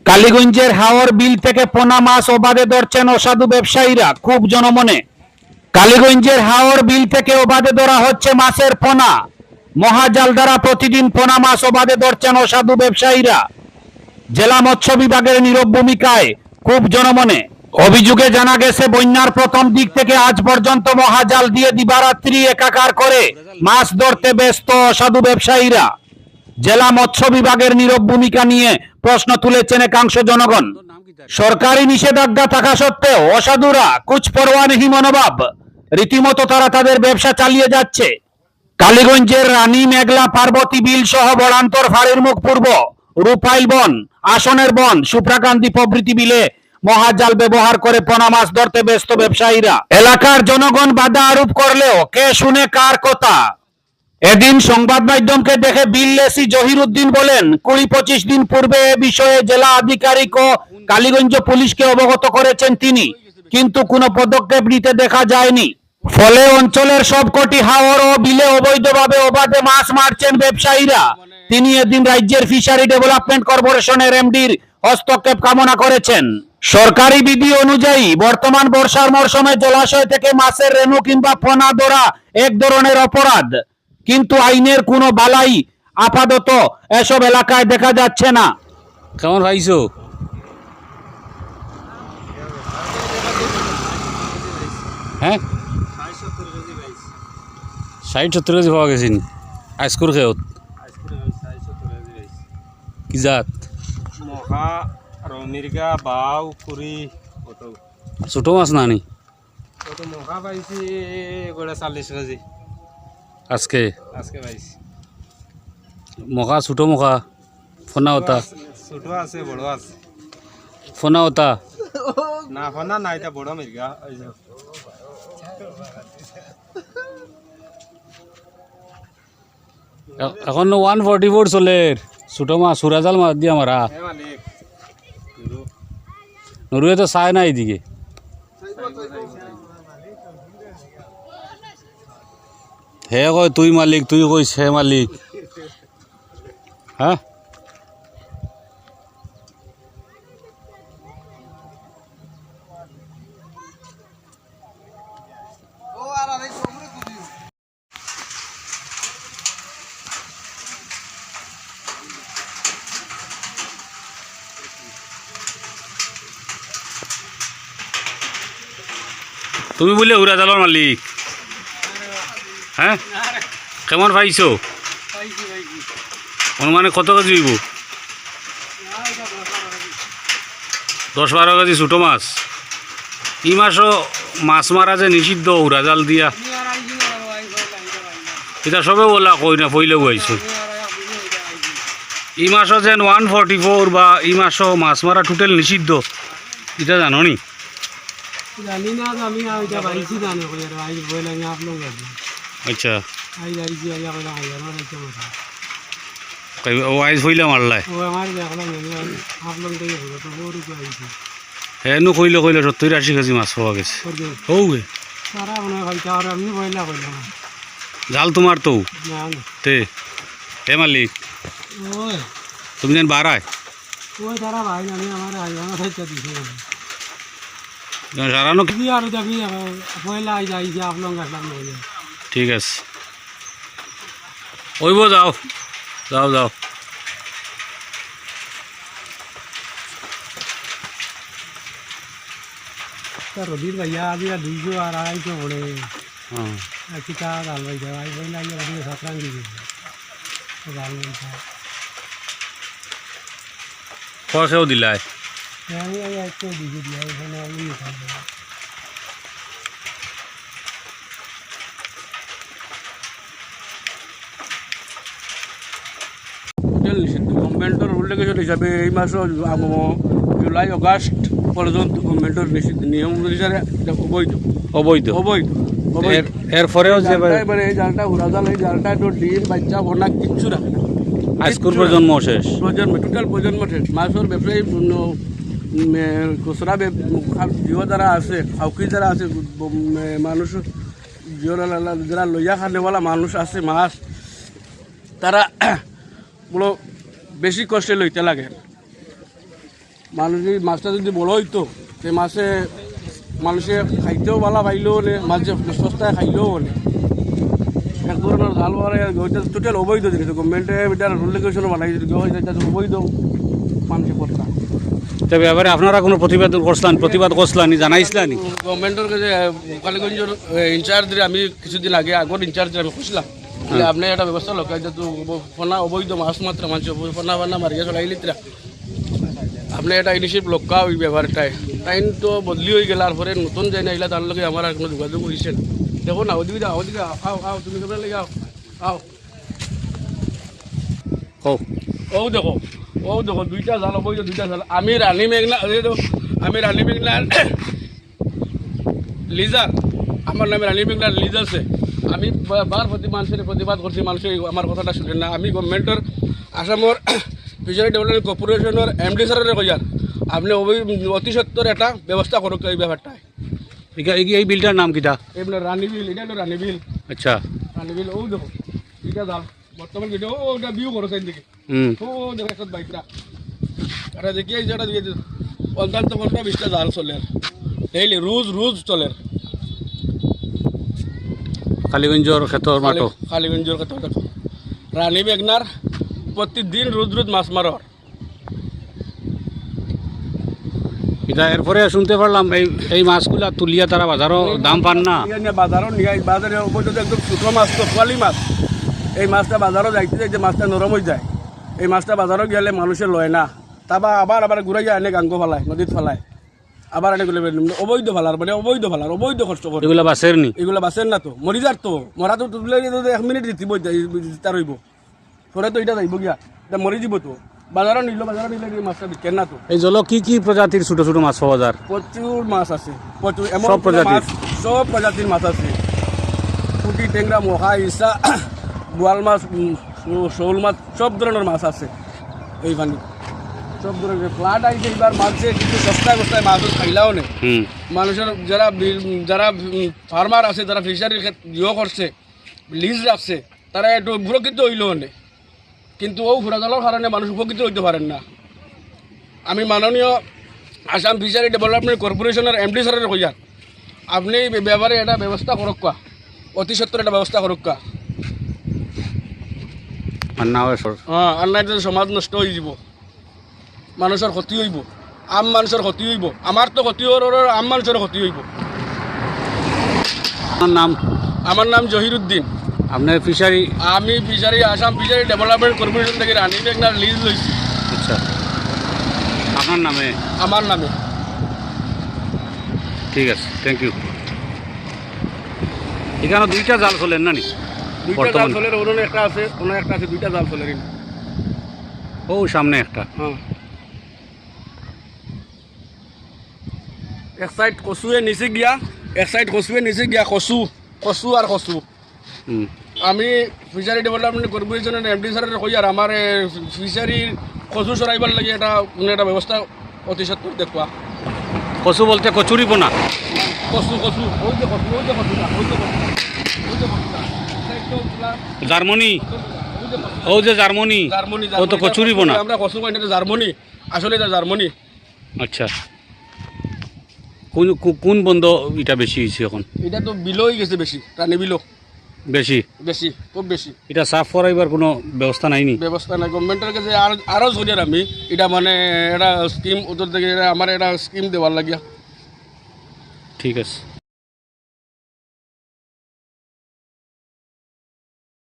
কালীগঞ্জের হাওর বিল থেকে পোনা মাছ অবাধে ধরছেন অসাধু ব্যবসায়ীরা, খুব জনমনে। কালীগঞ্জের হাওর বিল থেকে অবাধে ধরা হচ্ছে মাছের পোনা। মহাজাল দ্বারা প্রতিদিন পোনা মাছ অবাধে ধরছেন অসাধু ব্যবসায়ীরা। জেলা মৎস্য বিভাগের নীরব ভূমিকায় খুব জনমনে। অভিযোগে জানা গেছে, বন্যার প্রথম দিক থেকে আজ পর্যন্ত মহাজাল দিয়ে দিবারাত্রি একাকার করে মাছ ধরতে ব্যস্ত অসাধু ব্যবসায়ীরা। জেলা মৎস্য বিভাগের নীরব ভূমিকা নিয়ে প্রশ্ন তুলেছেন একাংশ জনগণ। সরকারি নিষেধাজ্ঞা থাকা সত্ত্বেও অসাধুরা কুচপরোয়াহি মনোভাব, রীতিমতো তারা তাদের ব্যবসা চালিয়ে যাচ্ছে। কালীগঞ্জের রানী মেঘলা পার্বতী বিল সহ বড়ান্তর ফাঁড়ির মুখ পূর্ব, রূপাইল বন, আসনের বন, সুপ্রাকান্তি প্রভৃতি বিলে মহাজাল ব্যবহার করে পোনা মাছ ধরতে ব্যস্ত ব্যবসায়ীরা। এলাকার জনগণ বাধা আরোপ করলেও কে শুনে কার কথা। এদিন সংবাদ মাধ্যমকে দেখে বিললেসি জহির উদ্দিন বলেন, 20-25 দিন পূর্বে এ বিষয়ে জেলা আধিকারিক ও কালীগঞ্জ পুলিশকে অবগত করেছেন তিনি, কিন্তু কোনো পদক্ষেপ নিতে দেখা যায়নি। ফলে অঞ্চলের সবকটি হাওর ও বিলে অবৈধভাবে অবাধে মাছ মারছেন ব্যবসায়ীরা। তিনি এদিন রাজ্যের ফিশারি ডেভেলপমেন্ট কর্পোরেশনের এমডির হস্তক্ষেপ কামনা করেছেন। সরকারি বিধি অনুযায়ী বর্তমান বর্ষার মরশুমে জলাশয় থেকে মাছের রেণু কিংবা পোনা ধরা এক ধরনের অপরাধ, কিন্তু আইনের কোনো বালাই আপাতত এসব এলাকায় দেখা যাচ্ছে না। কেমন পাইছো? হ্যাঁ, 60-70 কেজি পাওয়া গেছেন আইসকুর খেয়ত। কি জাত? মহা রমিরগা বাউ কুড়ি ছোট মাছ না নি? কত মহা পাইছি গোড়া 40 কেজি আজকে আজকে পাইছি। মখা ছোট মখা ফোনা হতা? ছোট আছে বড় আছে। ফোনা হতা না ফনা না, এটা বড় মির্গা। এখন 144 চলের ছোট মাছ সুরাজাল মাছ দিয়ে মারা। হে মালিক নরুয়ে তো চায় না এইদিকে। হে কয় তুই মালিক, তুই কইস হে মালিক। হ্যাঁ, তুমি বলে উড়াজালের মালিক? হ্যাঁ, কেমন পাইছো? অনুমানে কত কেজি হইব? 10-12 কেজি ছোট মাছ। ই মাছও মাছ মারা যে নিষিদ্ধ উড়াজাল দিয়া, এটা সবে বলা কই না পইলে বইছো। ই মাছও যেন 144 বা ই মাছও মাছ মারা টোটাল নিষিদ্ধ, এটা জানো নি? জানি না, আমি এটা পাইছি জানো কই আর আই বইলা না আপলোড করব। আচ্ছা, আই আইছি আইয়া কইলা আইয়া না এটা কথা ও আইস হইলে মারলাই ও আমার দেখলাম আমি আপলোড দিয়ে বলো তো ওর কি আইছি। হেনু কইলে 70-80 কেজি মাছ পাওয়া গেছে। হৌগে সারা মনে হয় আর আমি বইলা কইলাম জাল তোমার তো না না তে। হে মালিক, ওই তুমি যেন বাড়ায় ওই তারা ভাই আমি আমার আইয়া না থাকতে দিছি সারানো। কি আর যাবি বইলা আই যাই যে আপলোড করলাম না। ঠিক আছে, ওইব যাও যাও যাও। রবির ভাইয়া আজি 200 আর 250 পড়ে হ্যাঁ, চিকা ডাল ভাই যাই বইলা আইয়া রবি 17 দিবি ডাল কষেও দিলাই। আমি আইয়া একটু দিবি দিয়া এখানে আমি খাবো। গভর্নমেন্টের রেগুলেশন হিসাবে এই মাসও জুলাই আগস্ট পর্যন্ত গভর্নমেন্টের নিয়ম অনুসারে অবৈধ অবৈধ অবৈধ এরপরেও যে এবারে এই জালটা উড়াজাল, এই জালটা তো ডিম বাচ্চা ভোনা কিচ্ছু রাখে না। হাইস্কুল প্রজন্ম শেষ। প্রজন্ম টোটাল প্রজন্ম শেষ। মাছের ব্যবসায়ী খুচরা জিও যারা আছে, আউকি যারা আছে, মানুষ যারা লইয়া খানেওয়ালা মানুষ আছে মাছ, তারা বলো বেশি কষ্টে লইতে লাগে। মানুষ যদি মাছটা যদি বড় হইতো সেই মাছে মানুষে খাইতেও ভালো পাইলেও নে মাঝে সস্তায় খাইলেও নে এক ধরনের জাল মারে ওইটা টোটাল অবৈধ জিনিস গভর্নমেন্টে এটা রুল রেগুলেশনও বানাই এটা অবৈধ মানুষে করতাম তবে এবারে আপনারা কোনো প্রতিবাদ করছিলেন জানাইছিলেন গভর্নমেন্টের কাছে কালীগঞ্জের ইনচার্জ আমি কিছুদিন আগে আগর ইনচার্জ আমি খুঁজলাম যে আপনি একটা ব্যবস্থা লোক যেহেতু ফোনা অবৈধ মাছ মাত্র মানুষ ফোনা বান্না মারিয়া চলাই লিতরা আপনি একটা ইনিশিয়েটিভ লোকা ওই ব্যবহারটাই টাইম তো বদলি হয়ে গেলার পরে নতুন যাই না এগুলা তার লগে আমার আর কোনো যোগাযোগ হয়েছে না দেখো না ওদিকে আও তুমি কেমন লেগে আও কও ও দেখো দুইটা জাল অবৈধ দুইটা জাল আমি রানী মেঘনার লিজার আমার নামে রানী মেঘনার লিজ আছে আমি বার প্রতি মানুষের প্রতিবাদ করছি মানুষের আমার কথাটা শুনেন না আমি গভর্নমেন্টের আসামের ফিশারি ডেভেলপমেন্ট কর্পোরেশনের এমডি স্যারের কইয়ার আপনি অতি সত্তর একটা ব্যবস্থা করুক এই ব্যাপারটায় এই বিলটার নাম কিটা এমনি রানী বিল এটা হলো রানী বিল আচ্ছা রানী বিল ও দেখো এটা জাল বর্তমান কিন্তু ও ওটা ভিউ করো সাইড দিকে ও দেখো একটা বাইকটা এটা দেখি এই যেটা দিয়ে অন্তত 15-20টা জাল চলে ডেইলি রোজ চলে কালীগঞ্জর ক্ষেত্র মাটো কালীগঞ্জের কথা দেখো রানী মেঘনার প্রতিদিন রোজ মাছ মারর এটা এরপরে শুনতে পারলাম এই মাছগুলা তুলিয়া তারা বাজারও দাম পান না বাজারও নিয়ে বাজারে অবৈধ একদম ছোটো মাছ তো পোয়ালি মাছ এই মাছটা বাজারও যাইতে যাইতে মাছটা নরম হয়ে যায় এই মাছটা বাজারও গেলে মানুষের লয় না তারপর আবার ঘুরাইয়া এনে গাঙ্গ ফেলায় নদীত ফেলায় আবার এনে গুলো অবৈধ ফেলার মানে অবৈধ কষ্ট করে এগুলা বাসের নি এগুলো বাঁচেন না তো মরি যার তো মরা তো তুলে 1 মিনিট দিতে তার হইব পরে তো এটা যাইব গিয়া এটা মরি যাব তো বাজারও নিলে এই মাছটা বিকেন না তো এই জল কি প্রজাতির ছোট ছোট মাছ পাওয়া যায় প্রচুর মাছ আছে প্রচুর এমন সব প্রজাতির? সব প্রজাতির মাছ আছে পুঁটি টেংরা মহা ইসা বোয়াল মাছ শোল মাছ সব ধরনের মাছ আছে এই পানি সব ধরনের ফ্লাড আইছে এবার মাছে কিছু সস্তায় মাছ খাইলাও নেই মানুষের যারা ফার্মার আছে যারা ফিশারির ইয়ে করছে লিজ রাখছে তারা একটু উপকৃত হইলেও নেই কিন্তু ও ঘোরাজলের কারণে মানুষ উপকৃত হইতে পারেন না আমি মাননীয় আসাম ফিশারি ডেভেলপমেন্ট কর্পোরেশনের এমডি স্যারের কইয়ার আপনি এই ব্যাপারে একটা ব্যবস্থা করুক অতি সত্তর একটা ব্যবস্থা করুক আর না হয় হ্যাঁ আর নাই সমাজ নষ্ট হয়ে যাব মানুষের ক্ষতি হইব আম মানুষের ক্ষতি হইব আমার তো ক্ষতি আম মানুষের ক্ষতি হইব আমার নাম জহিরুদ্দিন আপনার ফিশারি আমি আসাম ফিশারি ডেভেলপমেন্ট কর্পোরেশন থেকে রানী মেঘনার লিজ লইছি আচ্ছা আপনার নামে আমার নামে ঠিক আছে থ্যাংক ইউ এখানে দুইটা জাল চলেন না নি দুইটা জাল চলে ওখানে একটা আছে দুইটা জাল চলে ও সামনে একটা হ্যাঁ এক সাইড কচুয়ে নিচে গিয়া কচু আর কচু আমি ফিশারি ডেভেলপমেন্ট কর্পোরেশনের এমডি স্যারের কই আর আমার ফিশারির কচু চড়াইবার লাগে একটা ব্যবস্থা অতি সত্তর দেখুয়া কচু বলতে কচুরি পোনা কচু ওই যে জার্মানি ও যে জার্মানি ও তো কচুরি পোনা আমরা কচু কই এটা জার্মানি আসলে এটা জার্মানি আচ্ছা কোন বন্ধ এটা বেশি হয়েছে এখন এটা তো বিলই গেছে বেশি রানী বিলো বেশি খুব বেশি এটা সাফ করাইবার কোনো ব্যবস্থা নাইনি ব্যবস্থা নাই গভর্নমেন্টের কাছে আরও জরিয়ার আমি এটা মানে এটা স্কিম ওদের থেকে আমার এটা স্কিম দেওয়ার লাগিয়া ঠিক আছে